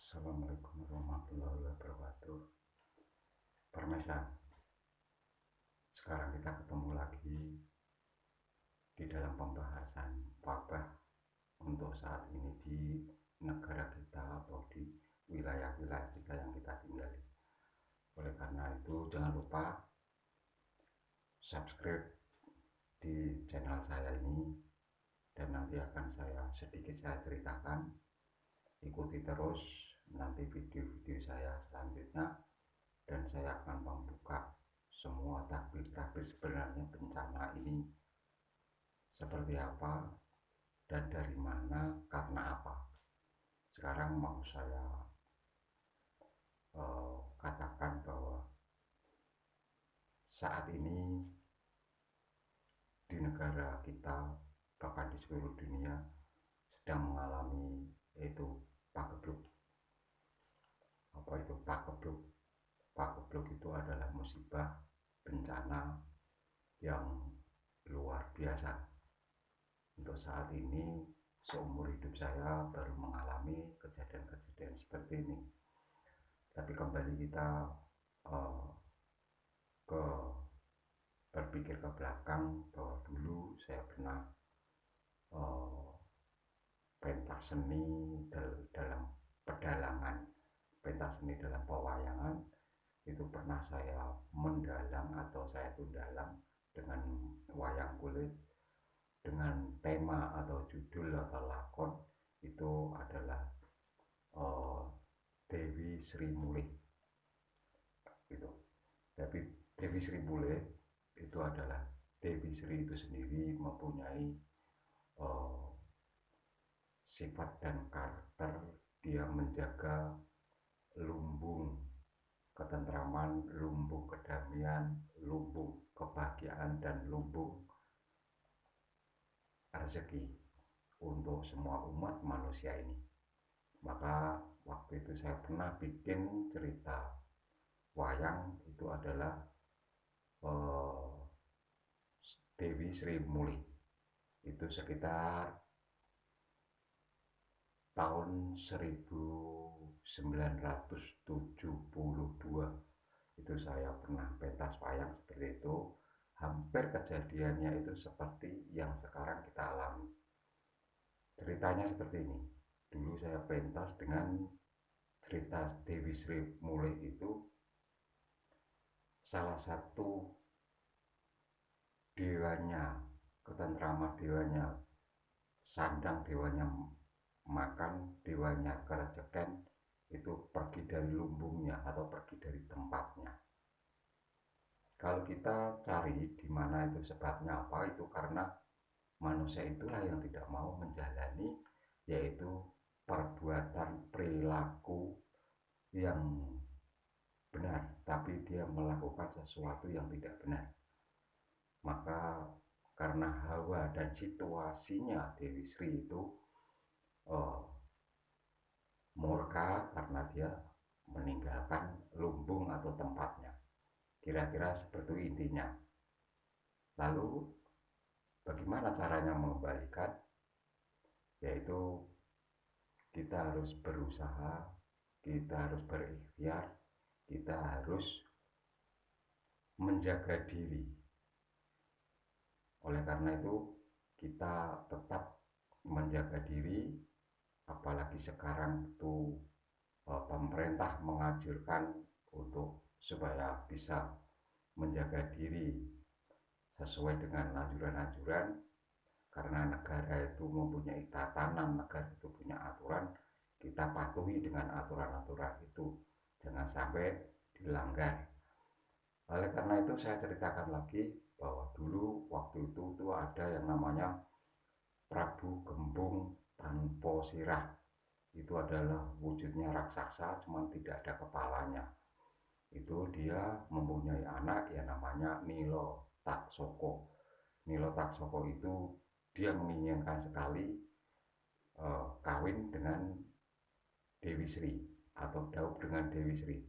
Assalamualaikum warahmatullahi wabarakatuh. Permesa, sekarang kita ketemu lagi di dalam pembahasan wabah untuk saat ini di negara kita atau di wilayah-wilayah kita yang kita tinggali. Oleh karena itu jangan lupa subscribe di channel saya ini, dan nanti akan saya ceritakan. Ikuti terus nanti video-video saya selanjutnya, dan saya akan membuka semua takbir-takbir sebenarnya bencana ini seperti apa dan dari mana, karena apa. Sekarang mau saya katakan bahwa saat ini di negara kita, bahkan di seluruh dunia, sedang mengalami yaitu pagebluk. Apa itu pagebluk? Pagebluk itu adalah musibah bencana yang luar biasa. Untuk saat ini, seumur hidup saya baru mengalami kejadian-kejadian seperti ini. Tapi kembali kita berpikir ke belakang bahwa dulu saya pernah pentas seni dalam pedalangan, pentas seni dalam pewayangan. Itu pernah saya mendalang atau saya tundalang dengan wayang kulit dengan tema atau judul atau lakon itu adalah Dewi Sri Mulih. Gitu. Tapi Dewi Sri Mulih itu adalah Dewi Sri itu sendiri mempunyai sifat dan karakter. Dia menjaga lumbung ketentraman, lumbung kedamaian, lumbung kebahagiaan, dan lumbung rezeki untuk semua umat manusia ini. Maka waktu itu saya pernah bikin cerita wayang, itu adalah Dewi Sri Mulih. Itu sekitar tahun 1972 itu saya pernah pentas wayang seperti itu. Hampir kejadiannya itu seperti yang sekarang kita alami. Ceritanya seperti ini. Dulu saya pentas dengan cerita Dewi Sri Mulih itu, salah satu dewanya ketentraman, dewanya sandang, dewanya makan, dewanya kerejekan itu pergi dari lumbungnya atau pergi dari tempatnya. Kalau kita cari di mana itu sebabnya apa, itu karena manusia itulah yang tidak mau menjalani yaitu perbuatan perilaku yang benar, tapi dia melakukan sesuatu yang tidak benar. Maka karena hawa dan situasinya Dewi Sri itu murka karena dia meninggalkan lumbung atau tempatnya. Kira-kira seperti intinya. Lalu bagaimana caranya mengembalikan? Yaitu kita harus berusaha, kita harus berikhtiar, kita harus menjaga diri. Oleh karena itu kita tetap menjaga diri, apalagi sekarang itu pemerintah menganjurkan untuk supaya bisa menjaga diri sesuai dengan anjuran-anjuran, karena negara itu mempunyai tatanan, negara itu punya aturan, kita patuhi dengan aturan-aturan itu, jangan sampai dilanggar. Oleh karena itu saya ceritakan lagi bahwa dulu waktu itu ada yang namanya Prabu Gembung Tanpa Sirah. Itu adalah wujudnya raksasa, cuma tidak ada kepalanya. Itu dia mempunyai anak yang namanya Nilo Taksoko. Nilo Taksoko itu dia menginginkan sekali kawin dengan Dewi Sri atau daup dengan Dewi Sri.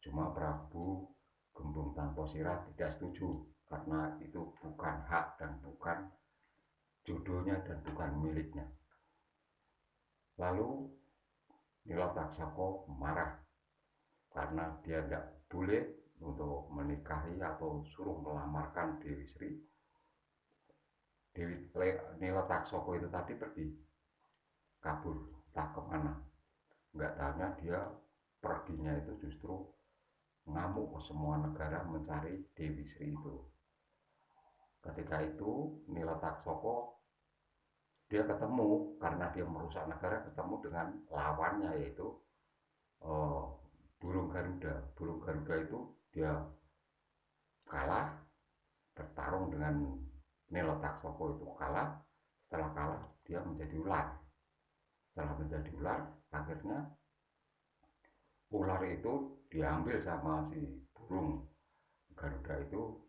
Cuma Prabu Gembung Tanpa Sirah tidak setuju karena itu bukan hak dan bukan jodohnya dan bukan miliknya. Lalu Nila Taksoko marah karena dia tidak boleh untuk menikahi atau suruh melamarkan Dewi Sri. Nila Taksoko itu tadi pergi kabur, tak kemana. Nggak tahunya dia perginya itu justru ngamuk ke semua negara mencari Dewi Sri itu. Ketika itu Nila Taksoko dia ketemu, karena dia merusak negara, ketemu dengan lawannya, yaitu uh, burung Garuda. Burung Garuda itu dia kalah, bertarung dengan Nila Taksoko itu kalah. Setelah kalah dia menjadi ular. Setelah menjadi ular, akhirnya ular itu diambil sama si burung Garuda itu,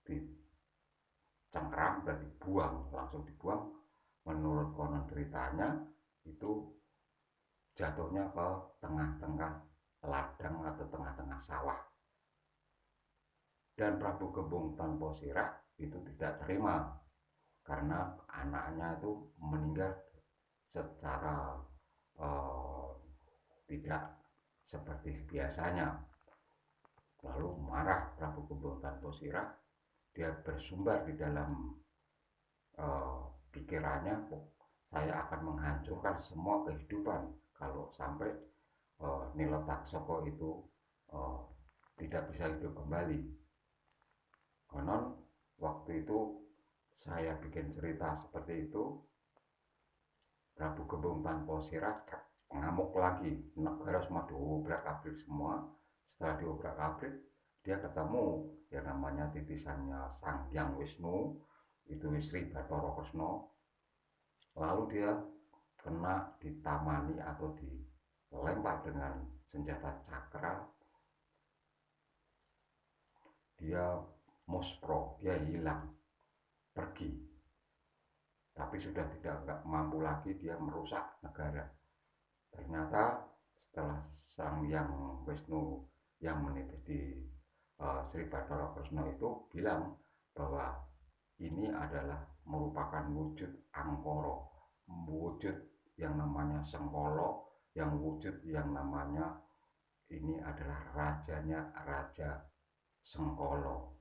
dicengkram dan dibuang, langsung dibuang. Menurut konon ceritanya itu jatuhnya ke tengah-tengah ladang atau tengah-tengah sawah. Dan Prabu Gembong Tanpa Sirah itu tidak terima karena anaknya itu meninggal secara uh, tidak seperti biasanya. Lalu marah Prabu Gembong Tanpa Sirah, dia bersumber di dalam pikirannya, saya akan menghancurkan semua kehidupan kalau sampai Nila Taksoko itu uh, tidak bisa hidup kembali. Konon waktu itu saya bikin cerita seperti itu, Prabu Gembong Tanpa Sirah ngamuk lagi, negara semua diobrak-abrik semua. Setelah diobrak-abrik, dia ketemu yang namanya titisannya Sang Hyang Wisnu, itu Sri Bathara Kresna. Lalu dia kena ditamani atau dilempar dengan senjata cakra. Dia muspro, dia hilang, pergi. Tapi sudah tidak mampu lagi, dia merusak negara. Ternyata setelah Sang Hyang Wisnu yang menitis di Sri Bathara Kresna itu bilang bahwa ini adalah merupakan wujud angkoro, wujud yang namanya Sengkolo, yang wujud yang namanya ini adalah rajanya Raja Sengkolo.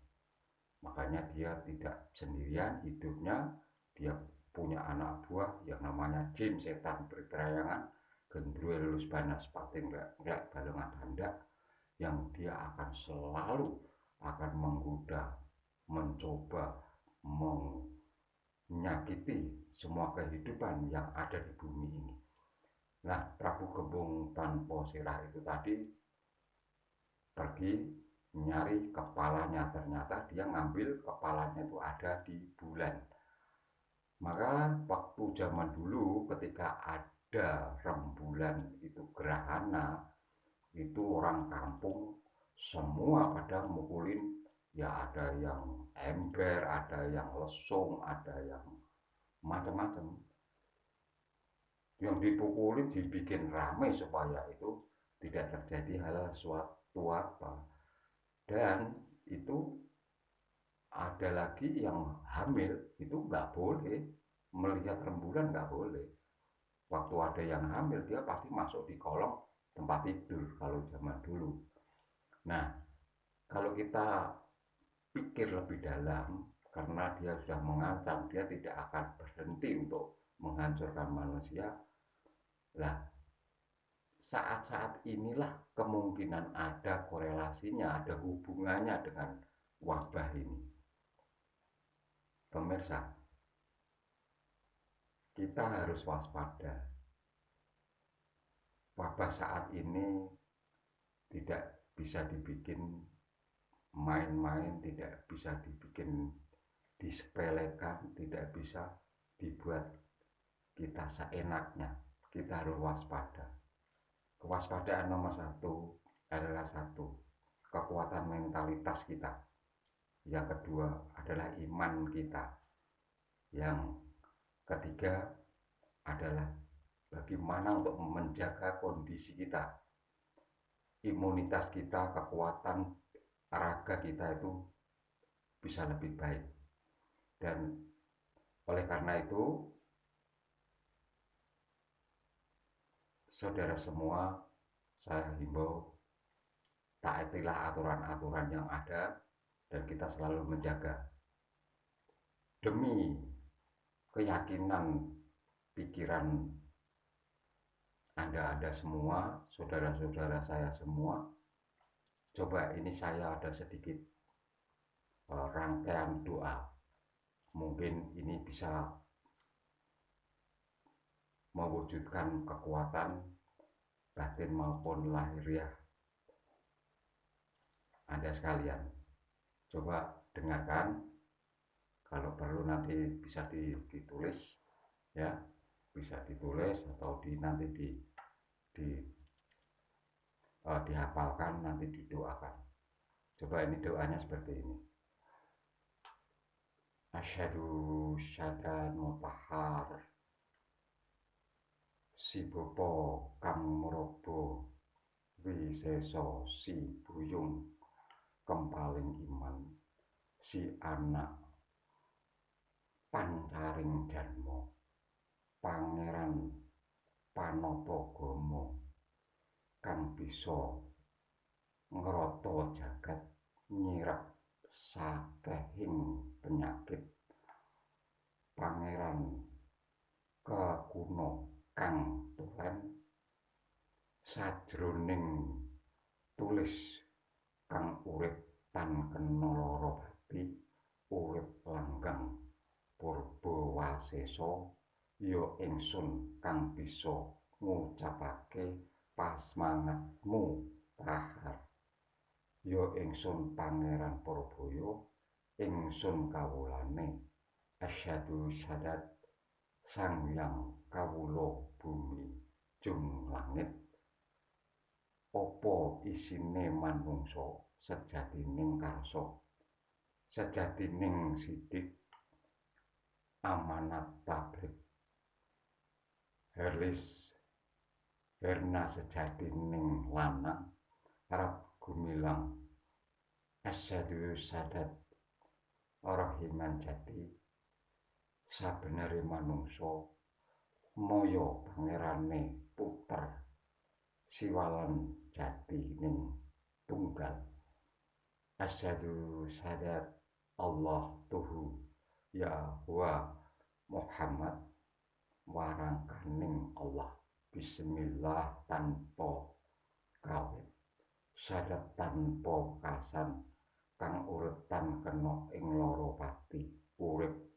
Makanya dia tidak sendirian hidupnya, dia punya anak buah yang namanya jin setan berperayangan, gendruwo lulus banas pating nggak balungan tanda, yang dia akan selalu akan menggoda, mencoba menyakiti semua kehidupan yang ada di bumi ini. Nah, Prabu Gembong Tanpa Sirah itu tadi pergi nyari kepalanya, ternyata dia ngambil kepalanya itu ada di bulan. Maka waktu zaman dulu ketika ada rembulan itu gerhana, itu orang kampung semua pada mukulin, ya ada yang ember, ada yang lesung, ada yang macam-macam. Yang dipukulin dibikin rame supaya itu tidak terjadi hal suatu apa. Dan itu ada lagi yang hamil, itu nggak boleh melihat rembulan, nggak boleh. Waktu ada yang hamil dia pasti masuk di kolong tempat tidur kalau zaman dulu. Nah, kalau kita pikir lebih dalam, karena dia sudah mengancam, dia tidak akan berhenti untuk menghancurkan manusia. Lah, saat-saat inilah kemungkinan ada korelasinya, ada hubungannya dengan wabah ini. Pemirsa, kita harus waspada. Wabah saat ini tidak bisa dibikin main-main, tidak bisa dibikin disepelekan, tidak bisa dibuat kita seenaknya. Kita harus waspada. Kewaspadaan nomor satu adalah satu, kekuatan mentalitas kita. Yang kedua adalah iman kita. Yang ketiga adalah bagaimana untuk menjaga kondisi kita, imunitas kita, kekuatan raga kita itu bisa lebih baik. Dan oleh karena itu saudara semua, saya himbau taatilah aturan-aturan yang ada dan kita selalu menjaga demi keyakinan pikiran Anda semua, saudara-saudara saya semua. Coba ini saya ada sedikit rangkaian doa. Mungkin ini bisa mewujudkan kekuatan batin maupun lahiriah Anda sekalian. Coba dengarkan, kalau perlu nanti bisa ditulis ya, bisa ditulis atau nanti dihafalkan, nanti didoakan. Coba ini doanya seperti ini. Asyhadu syadan mutahhar si bopo kang murobo wiseso si buyung kempaling iman si anak pancaring janmo pangeran Panotogomo kang bisa ngrata jagat nyirap sakehing penyakit pangeran kekuno kang tulen sajroning tulis kang urip tan kena lara bathi urip langgang purba wasesa ya ingsun kang bisa ngucapake pasmangatmu tahar ya ingsun pangeran Parabaya ingsun kawulane asyhadu syadat sang yang kawula bumi jung langit apa isine manungsa sejatining karsa sejatining sidik amanat tablik herlis herna sejatining lanang arep gumilang asyhadu syadat rahiman jati sabenere manungsa maya pangerane puter siwalan jati ning tunggal asyhadu syadat Allah tuhu ya wa Muhammad warangkaning Allah bismillah tanpa kawit syadat tanpa kasan kang uretan kena ing lara pati urip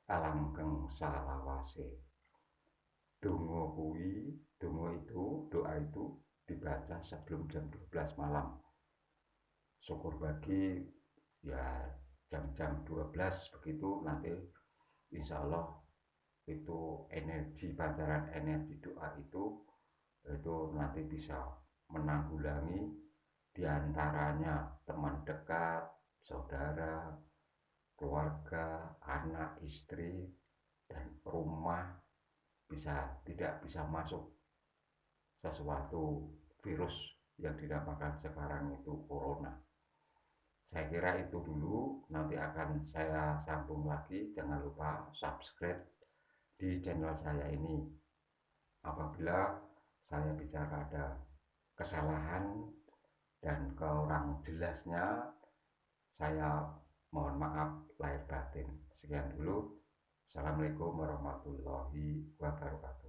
alanggeng salawase. Donga itu, doa itu dibaca sebelum jam 12 malam. Syukur bagi ya jam-jam 12 begitu nanti insya Allah itu energi pancaran energi doa itu nanti bisa menanggulangi diantaranya teman dekat, saudara, keluarga, anak, istri, dan rumah tidak bisa masuk sesuatu virus yang dinamakan sekarang itu corona. Saya kira itu dulu, nanti akan saya sambung lagi. Jangan lupa subscribe di channel saya ini. Apabila saya bicara ada kesalahan dan kurang jelasnya, saya mohon maaf lahir batin. Sekian dulu. Assalamualaikum warahmatullahi wabarakatuh.